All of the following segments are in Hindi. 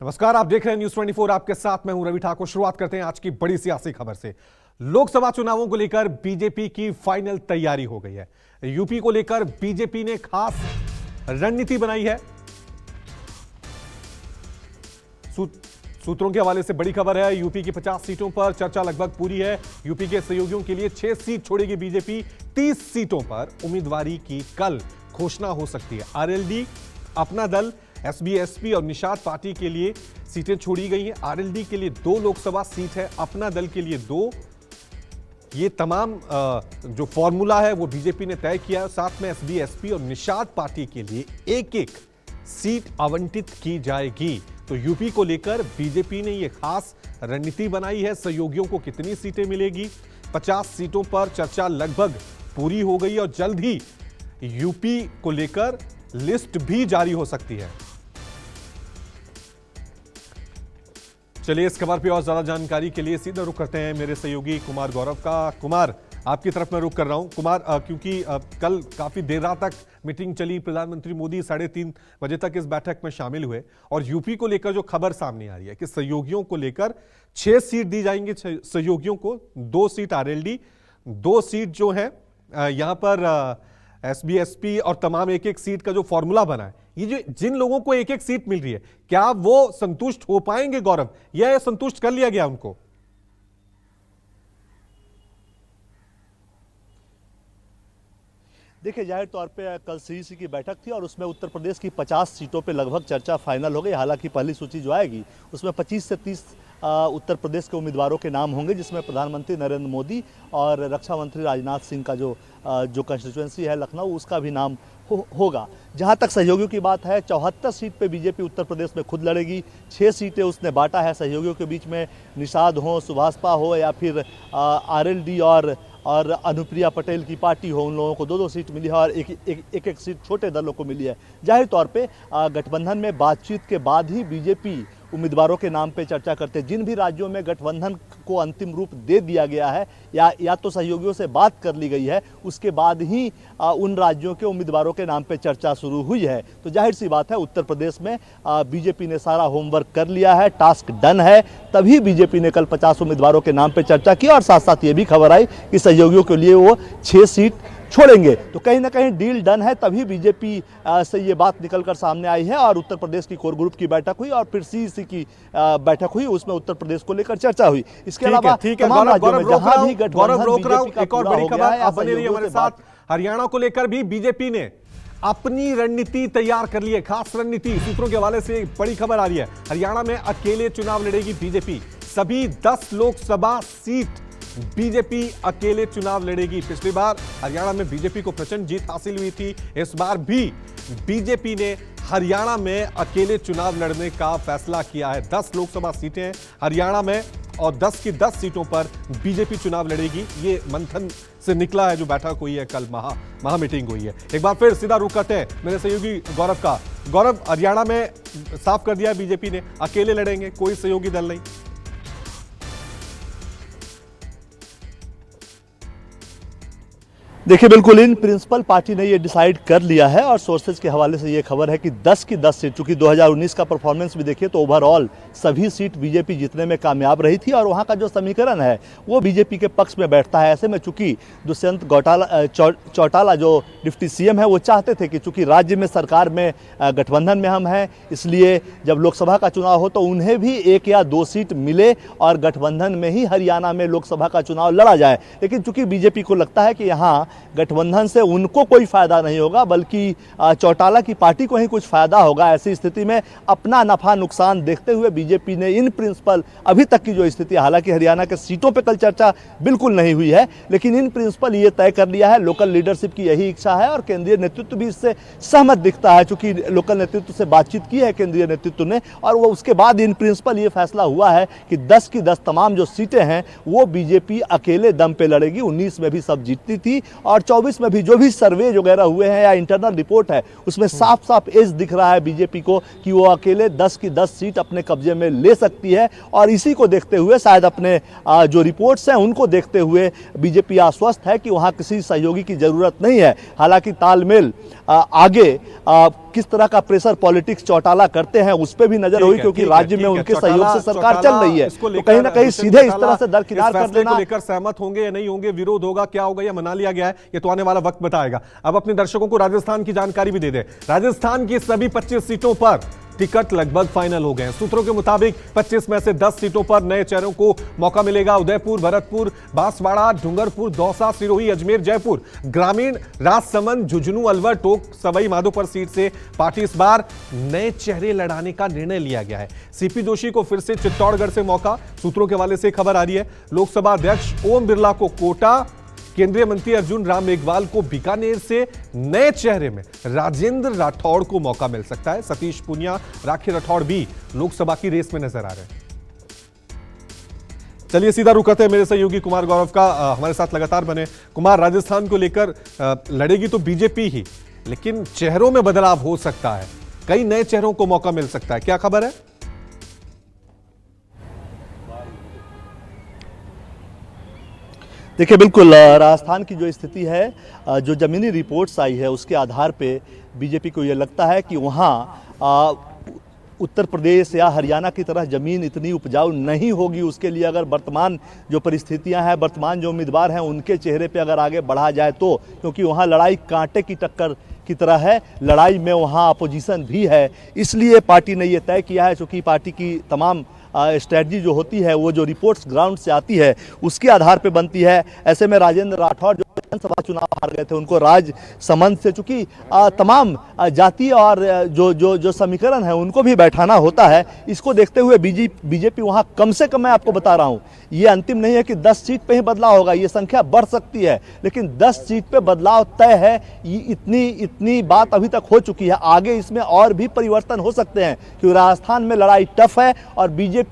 नमस्कार, आप देख रहे हैं न्यूज 24। आपके साथ मैं हूं रवि ठाकुर। शुरुआत करते हैं आज की बड़ी सियासी खबर से। लोकसभा चुनावों को लेकर बीजेपी की फाइनल तैयारी हो गई है। यूपी को लेकर बीजेपी ने खास रणनीति बनाई है। सूत्रों के हवाले से बड़ी खबर है, यूपी की 50 सीटों पर चर्चा लगभग पूरी है। यूपी के सहयोगियों के लिए 6 सीट छोड़ेगी बीजेपी। 30 सीटों पर उम्मीदवारी की कल घोषणा हो सकती है। आरएलडी, अपना दल, एसबी, एसपी और निषाद पार्टी के लिए सीटें छोड़ी गई हैं। आरएलडी के लिए 2 लोकसभा सीट है, अपना दल के लिए 2। ये तमाम जो फॉर्मूला है वो बीजेपी ने तय किया है। साथ में एसबी, एसपी और निषाद पार्टी के लिए एक-एक सीट आवंटित की जाएगी। तो यूपी को लेकर बीजेपी ने यह खास रणनीति बनाई है। सहयोगियों को कितनी सीटें मिलेगी, 50 सीटों पर चर्चा लगभग पूरी हो गई और जल्द ही यूपी को लेकर लिस्ट भी जारी हो सकती है। चलिए इस खबर पे और ज्यादा जानकारी के लिए सीधा रुख करते हैं मेरे सहयोगी कुमार गौरव का। कुमार, आपकी तरफ मैं रुख कर रहा हूं। कुमार, क्योंकि कल काफी देर रात तक मीटिंग चली, प्रधानमंत्री मोदी 3:30 बजे तक इस बैठक में शामिल हुए और यूपी को लेकर जो खबर सामने आ रही है कि सहयोगियों को लेकर 6 सीट दी जाएंगी। सहयोगियों को 2 सीट आरएलडी, 2 सीट जो है यहां पर एसबी, एसपी और तमाम एक-एक सीट का जो फॉर्मूला बना है, ये जो जिन लोगों को एक-एक सीट मिल रही है, क्या वो संतुष्ट हो पाएंगे गौरव, या संतुष्ट कर लिया गया उनको? देखिए, जाहिर तौर पे कल सीईसी की बैठक थी और उसमें उत्तर प्रदेश की 50 सीटों पे लगभग चर्चा फाइनल हो गई। हालांकि पहली सूची जो आएगी उसमें 25 से 30 उत्तर प्रदेश के उम्मीदवारों के नाम होंगे, जिसमें प्रधानमंत्री नरेंद्र मोदी और रक्षा मंत्री राजनाथ सिंह का जो कंस्टिट्यूएंसी है लखनऊ, उसका भी नाम होगा। जहां तक सहयोगियों की बात है, 74 सीट पे बीजेपी उत्तर प्रदेश में खुद लड़ेगी। 6 सीटें उसने बांटा है सहयोगियों के बीच में, निषाद हो, सुभाषपा हो या फिर आरएलडी और अनुप्रिया पटेल की पार्टी हो, उन लोगों को 2-2 सीट मिली है और एक सीट छोटे दलों को मिली है। जाहिर तौर पे गठबंधन में बातचीत के बाद ही बीजेपी उम्मीदवारों के नाम पे चर्चा करते हैं। जिन भी राज्यों में गठबंधन को अंतिम रूप दे दिया गया है या तो सहयोगियों से बात कर ली गई है, उसके बाद ही उन राज्यों के उम्मीदवारों के नाम पे चर्चा शुरू हुई है। तो जाहिर सी बात है, उत्तर प्रदेश में बीजेपी ने सारा होमवर्क कर लिया है, टास्क डन है। तभी बीजेपी ने कल 50 उम्मीदवारों के नाम पे चर्चा की और साथ साथ ये भी खबर आई कि सहयोगियों के लिए वो 6 सीट छोड़ेंगे। तो कहीं ना कहीं डील डन है, तभी बीजेपी से ये बात निकलकर सामने आई है और उत्तर प्रदेश की कोर ग्रुप की बैठक हुई और फिर सीईसी की बैठक हुई, उसमें उत्तर प्रदेश को लेकर चर्चा हुई। इसके अलावा तमाम राज्यों में जहां भी गठबंधन बीजेपी का एक और बड़ी खबर, आप बने रहिए हमारे साथ। हरियाणा को लेकर भी बीजेपी ने अपनी रणनीति तैयार कर ली है, खास रणनीति। सूत्रों के हवाले से बड़ी खबर आ रही है, हरियाणा में अकेले चुनाव लड़ेगी बीजेपी। सभी 10 लोकसभा सीट बीजेपी अकेले चुनाव लड़ेगी। पिछली बार हरियाणा में बीजेपी को प्रचंड जीत हासिल हुई थी। इस बार भी बीजेपी ने हरियाणा में अकेले चुनाव लड़ने का फैसला किया है। 10 लोकसभा सीटें हैं हरियाणा में और 10 की 10 सीटों पर बीजेपी चुनाव लड़ेगी। ये मंथन से निकला है, जो बैठक हुई है कल, महा मीटिंग हुई है। एक बार फिर सीधा रुख करते हैं मेरे सहयोगी गौरव का। गौरव, हरियाणा में साफ कर दिया है बीजेपी ने, अकेले लड़ेंगे, कोई सहयोगी दल नहीं। देखिए, बिल्कुल इन प्रिंसिपल पार्टी ने ये डिसाइड कर लिया है और सोर्सेज के हवाले से ये खबर है कि 10 की 10 सीट, चूंकि 2019 का परफॉर्मेंस भी देखिए तो ओवरऑल सभी सीट बीजेपी जीतने में कामयाब रही थी और वहाँ का जो समीकरण है वो बीजेपी के पक्ष में बैठता है। ऐसे में चूंकि दुष्यंत चौटाला जो डिप्टी सीएम है, वो चाहते थे कि चूंकि राज्य में सरकार में गठबंधन में हम हैं, इसलिए जब लोकसभा का चुनाव हो तो उन्हें भी 1 या 2 सीट मिले और गठबंधन में ही हरियाणा में लोकसभा का चुनाव लड़ा जाए। लेकिन चूंकि बीजेपी को लगता है कि यहाँ गठबंधन से उनको कोई फायदा नहीं होगा, बल्कि चौटाला की पार्टी को ही कुछ फायदा होगा, ऐसी स्थिति में अपना नफा नुकसान देखते हुए बीजेपी ने इन प्रिंसिपल, अभी तक की जो स्थिति, हालांकि हरियाणा के सीटों पे कल चर्चा बिल्कुल नहीं हुई है, लेकिन इन प्रिंसिपल ये तय कर लिया है। लोकल लीडरशिप की यही इच्छा है और केंद्रीय नेतृत्व भी इससे सहमत दिखता है, चूंकि लोकल नेतृत्व से बातचीत की है केंद्रीय नेतृत्व ने और वो उसके बाद इन प्रिंसिपल ये फैसला हुआ है कि 10 की 10 तमाम जो सीटें हैं वो बीजेपी अकेले दम पे लड़ेगी। 19 में भी सब जीतती थी और 24 में भी जो भी सर्वे वगैरह हुए हैं या इंटरनल रिपोर्ट है, उसमें साफ साफ एज दिख रहा है बीजेपी को कि वो अकेले 10 की 10 सीट अपने कब्जे में ले सकती है। और इसी को देखते हुए, शायद अपने जो रिपोर्ट्स हैं उनको देखते हुए बीजेपी आश्वस्त है कि वहाँ किसी सहयोगी की जरूरत नहीं है। हालांकि तालमेल आगे किस तरह का प्रेशर पॉलिटिक्स चौटाला करते हैं उस पर भी नजर हुई, क्योंकि राज्य में उनके सहयोग से सरकार चल रही है, तो कहीं ना कहीं सीधे इस तरह से दरकिनार कर देना, लेकर सहमत होंगे या नहीं होंगे, विरोध होगा, क्या होगा, या मना लिया गया है, ये तो आने वाला वक्त बताएगा। अब अपने दर्शकों को राजस्थान की जानकारी भी दे दे। राजस्थान की सभी 25 सीटों पर टिकट लगभग फाइनल हो गए। सूत्रों के मुताबिक 25 में से 10 सीटों पर नए चेहरों को मौका मिलेगा। उदयपुर, भरतपुर, बांसवाड़ा, डूंगरपुर, दौसा, सिरोही, अजमेर, जयपुर ग्रामीण, राजसमंद, झुंझुनू, अलवर, टोंक, सवाई माधोपुर सीट से पार्टी इस बार नए चेहरे लड़ाने का निर्णय लिया गया है। सीपी जोशी को फिर से चित्तौड़गढ़ से मौका, सूत्रों के हवाले से खबर आ रही है। लोकसभा अध्यक्ष ओम बिरला को कोटा, केंद्रीय मंत्री अर्जुन राम मेघवाल को बीकानेर से, नए चेहरे में राजेंद्र राठौड़ को मौका मिल सकता है। सतीश पूनिया, राखी राठौड़ भी लोकसभा की रेस में नजर आ रहे हैं। चलिए सीधा रुक करते हैं मेरे सहयोगी कुमार गौरव का, हमारे साथ लगातार बने। कुमार, राजस्थान को लेकर लड़ेगी तो बीजेपी ही, लेकिन चेहरों में बदलाव हो सकता है, कई नए चेहरों को मौका मिल सकता है, क्या खबर है? देखिए, बिल्कुल राजस्थान की जो स्थिति है, जो जमीनी रिपोर्ट्स आई है उसके आधार पे बीजेपी को ये लगता है कि वहाँ उत्तर प्रदेश या हरियाणा की तरह ज़मीन इतनी उपजाऊ नहीं होगी। उसके लिए अगर वर्तमान जो परिस्थितियां हैं, वर्तमान जो उम्मीदवार हैं उनके चेहरे पे अगर आगे बढ़ा जाए तो, क्योंकि वहाँ लड़ाई कांटे की टक्कर की तरह है, लड़ाई में वहाँ अपोजिशन भी है, इसलिए पार्टी ने ये तय किया है, चूँकि पार्टी की तमाम स्ट्रेटजी जो होती है वो जो रिपोर्ट्स ग्राउंड से आती है उसके आधार पे बनती है। ऐसे में राजेंद्र राठौड़ जो विधानसभा चुनाव हार गए थे उनको राजसमंद से, चूंकि तमाम जाति और जो समीकरण है उनको भी बैठाना होता है, इसको देखते हुए बीजेपी वहां कम से कम, मैं आपको बता रहा हूं, ये अंतिम नहीं है कि 10 सीट पे ही बदलाव होगा, ये संख्या बढ़ सकती है, लेकिन 10 सीट पे बदलाव तय है। ये इतनी बात अभी तक हो चुकी है, आगे इसमें और भी परिवर्तन हो सकते हैं, क्योंकि राजस्थान में लड़ाई टफ है और बीजेपी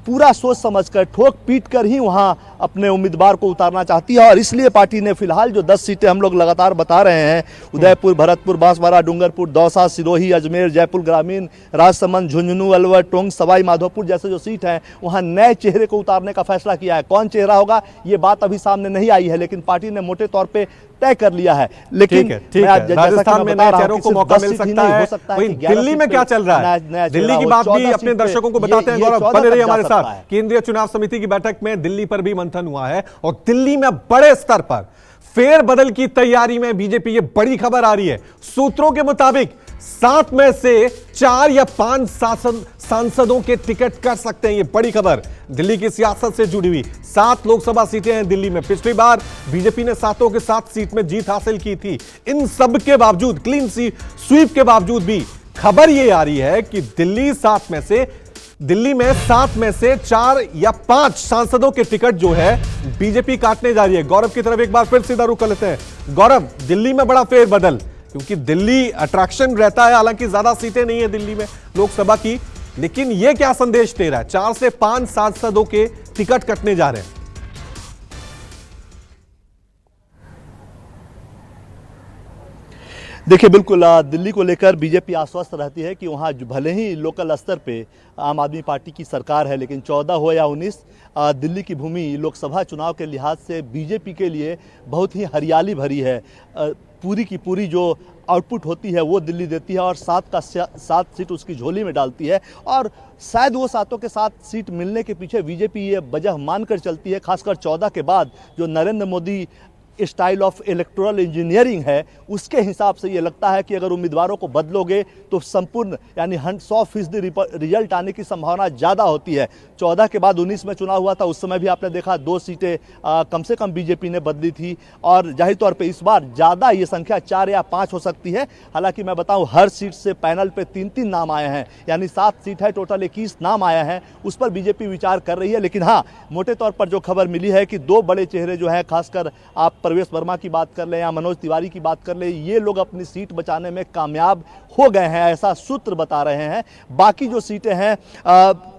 पूरा सोच समझकर, ठोक पीट कर ही वहां अपने उम्मीदवार को उतारना चाहती है। और इसलिए पार्टी ने फिलहाल जो 10 सीटें हम लोग लगातार बता रहे हैं, उदयपुर, भरतपुर, बांसवाड़ा, डूंगरपुर, दौसा, सिरोही, अजमेर, जयपुर ग्रामीण, राजसमंद, झुंझुनू, अलवर, टोंक, सवाई माधोपुर जैसे जो सीट हैं वहां नए चेहरे को उतारने का फैसला किया है। कौन चेहरा होगा ये बात अभी सामने नहीं आई है, लेकिन पार्टी ने मोटे तौर पर तय कर लिया है। लेकिन राजस्थान में नए चेहरों को मौका मिल सकता है। वहीं दिल्ली में क्या चल रहा है, दिल्ली की बात भी अपने दर्शकों को बताते हैं। गौरव, बने रहिए हमारे साथ। केंद्रीय चुनाव समिति की बैठक में दिल्ली पर भी मंथन हुआ है और दिल्ली में बड़े स्तर पर फेरबदल की तैयारी में बीजेपी, ये बड़ी खबर आ रही है। सूत्रों के मुताबिक 7 में से 4 या 5 सांसदों के टिकट कर सकते हैं, ये बड़ी खबर दिल्ली की सियासत से जुड़ी हुई। 7 लोकसभा सीटें हैं दिल्ली में, पिछली बार बीजेपी ने 7 के 7 सीट में जीत हासिल की थी। इन सब के बावजूद, क्लीन स्वीप के बावजूद भी खबर ये आ रही है कि दिल्ली में 7 में से 4 या 5 सांसदों के टिकट जो है बीजेपी काटने जा रही है। गौरव की तरफ एक बार फिर सीधा रुख कर लेते हैं। गौरव, दिल्ली में बड़ा फेरबदल, क्योंकि दिल्ली अट्रैक्शन रहता है, हालांकि ज्यादा सीटें नहीं है दिल्ली में लोकसभा की, लेकिन यह क्या संदेश दे रहा है? 4 से 5 सांसदों के टिकट कटने जा रहे हैं। देखिए, बिल्कुल दिल्ली को लेकर बीजेपी आश्वस्त रहती है कि वहाँ भले ही लोकल स्तर पे आम आदमी पार्टी की सरकार है, लेकिन 14 हो या 19, दिल्ली की भूमि लोकसभा चुनाव के लिहाज से बीजेपी के लिए बहुत ही हरियाली भरी है। पूरी की पूरी जो आउटपुट होती है वो दिल्ली देती है और 7 का 7 सीट उसकी झोली में डालती है। और शायद वो 7 के 7 सीट मिलने के पीछे बीजेपी ये वजह मानकर चलती है, खासकर 14 के बाद जो Narendra Modi style of electoral engineering है, उसके हिसाब से ये लगता है कि अगर उम्मीदवारों को बदलोगे तो संपूर्ण यानी 100% रिजल्ट आने की संभावना ज़्यादा होती है। 14 के बाद 19 में चुनाव हुआ था, उस समय भी आपने देखा 2 सीटें कम से कम बीजेपी ने बदली थी, और जाहिर तौर पे इस बार ज़्यादा ये संख्या 4 या 5 हो सकती है। हालांकि मैं बताऊं, हर सीट से पैनल पे 3-3 नाम आए हैं, यानी 7 सीट है, टोटल 21 नाम आया है, उस पर बीजेपी विचार कर रही है। लेकिन हाँ, मोटे तौर पर जो खबर मिली है कि 2 बड़े चेहरे जो हैं, खासकर आप प्रवेश वर्मा की बात कर लें या मनोज तिवारी की बात कर लें, ये लोग अपनी सीट बचाने में कामयाब हो गए हैं, ऐसा सूत्र बता रहे हैं। बाकी जो सीटें हैं,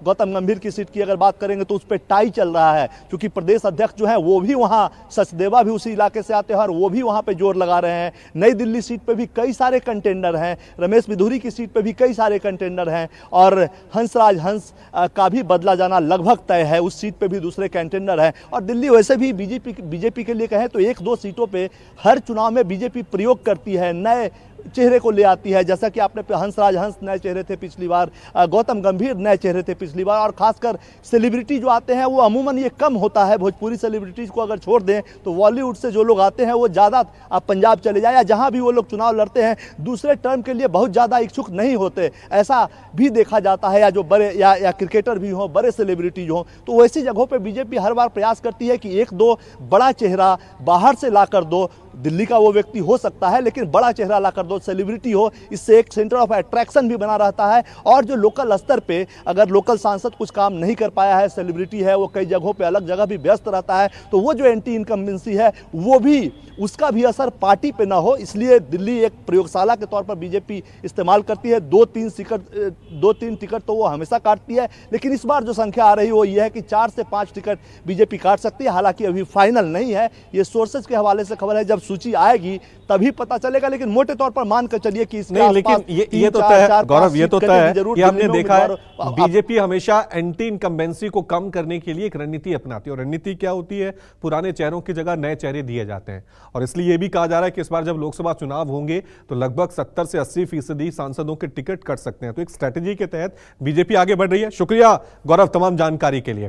गौतम गंभीर की सीट की अगर बात करेंगे तो उस पर टाई चल रहा है, क्योंकि प्रदेश अध्यक्ष जो है वो भी वहाँ, सचदेवा भी उसी इलाके से आते हैं और वो भी वहाँ पे जोर लगा रहे हैं। नई दिल्ली सीट पे भी कई सारे कंटेंडर हैं, रमेश बिधूरी की सीट पे भी कई सारे कंटेंडर हैं, और हंसराज हंस का भी बदला जाना लगभग तय है, उस सीट पे भी दूसरे कंटेंडर हैं। और दिल्ली वैसे भी बीजेपी के लिए कहें तो 1-2 सीटों पे हर चुनाव में बीजेपी प्रयोग करती है, नए चेहरे को ले आती है। जैसा कि आपने हंसराज हंस नए चेहरे थे पिछली बार, गौतम गंभीर नए चेहरे थे पिछली बार, और खासकर सेलिब्रिटी जो आते हैं वो अमूमन ये कम होता है। भोजपुरी सेलिब्रिटीज़ को अगर छोड़ दें तो बॉलीवुड से जो लोग आते हैं वो ज़्यादा, आप पंजाब चले जाए या जहाँ भी वो लोग चुनाव लड़ते हैं, दूसरे टर्म के लिए बहुत ज़्यादा इच्छुक नहीं होते, ऐसा भी देखा जाता है। या जो बड़े या क्रिकेटर भी हों, बड़े सेलिब्रिटीज हों, तो वैसी जगहों पे बीजेपी हर बार प्रयास करती है कि एक दो बड़ा चेहरा बाहर से ला कर दो। दिल्ली का वो व्यक्ति हो सकता है, लेकिन बड़ा चेहरा ला कर दो, सेलिब्रिटी हो, इससे एक सेंटर ऑफ अट्रैक्शन भी बना रहता है। और जो लोकल स्तर पे अगर लोकल सांसद कुछ काम नहीं कर पाया है, सेलिब्रिटी है, वो कई जगहों पे अलग जगह भी व्यस्त रहता है, तो वो जो एंटी इनकम्बेंसी है वो भी, उसका भी असर पार्टी पे ना हो, इसलिए दिल्ली एक प्रयोगशाला के तौर पर बीजेपी इस्तेमाल करती है। 2-3 टिकट तो वो हमेशा काटती है, लेकिन इस बार जो संख्या आ रही है वो ये है कि 4 से 5 टिकट बीजेपी काट सकती है। हालांकि अभी फाइनल नहीं है, ये सोर्सेज के हवाले से खबर है, जब सूची आएगी तभी पता चलेगा, लेकिन मोटे तौर पर मान कर चलिए कि नहीं, लेकिन ये तो तय है गौरव, ये तो तय है कि हमने देखा है बीजेपी हमेशा एंटी इनकम्बेंसी को कम करने के लिए एक रणनीति अपनाती है, और रणनीति क्या होती है, पुराने चेहरों की जगह नए चेहरे दिए जाते हैं। और इसलिए यह भी कहा जा रहा है कि इस बार जब लोकसभा चुनाव होंगे तो लगभग 70 से 80% सांसदों के टिकट कट सकते हैं। तो एक स्ट्रेटेजी के तहत बीजेपी आगे बढ़ रही है। शुक्रिया गौरव तमाम जानकारी के लिए।